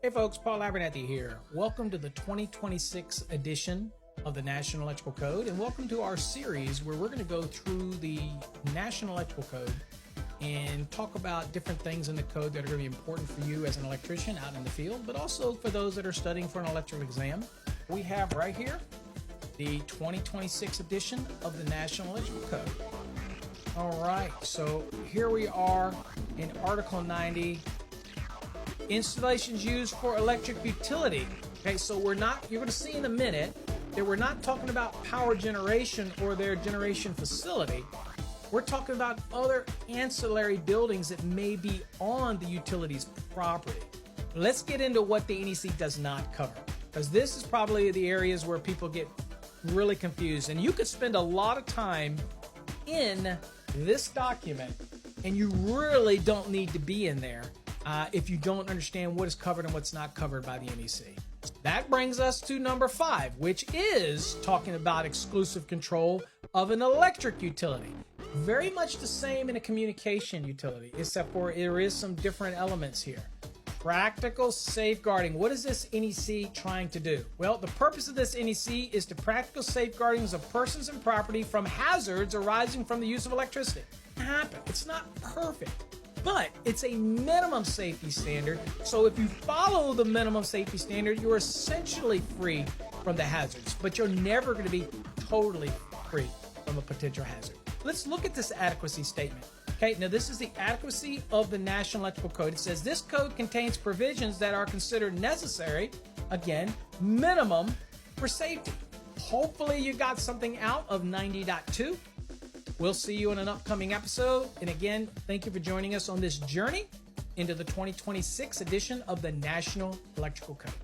Hey folks, Paul Abernathy here. Welcome to the 2026 edition of the National Electrical Code, and welcome to our series where we're going to go through the National Electrical Code and talk about different things in the code that are going to be important for you as an electrician out in the field, but also for those that are studying for an electrical exam. We have right here the 2026 edition of the National Electrical Code. All right, so here we are in Article 90. Installations used for electric utility. Okay, so you're going to see in a minute that we're not talking about power generation or their generation facility. We're talking about other ancillary buildings that may be on the utility's property. Let's get into what the NEC does not cover, because this is probably the areas where people get really confused, and you could spend a lot of time in this document and you really don't need to be in there if you don't understand what is covered and what's not covered by the NEC. That brings us to number 5, which is talking about exclusive control of an electric utility. Very much the same in a communication utility, except for there is some different elements here. Practical safeguarding. What is this NEC trying to do? Well, the purpose of this NEC is to practical safeguardings of persons and property from hazards arising from the use of electricity. It's not perfect, but it's a minimum safety standard. So if you follow the minimum safety standard, you're essentially free from the hazards, but you're never going to be totally free from a potential hazard. Let's look at this adequacy statement. Okay, now this is the adequacy of the National Electrical Code. It says this code contains provisions that are considered necessary, again, minimum for safety. Hopefully you got something out of 90.2. We'll see you in an upcoming episode. And again, thank you for joining us on this journey into the 2026 edition of the National Electrical Code.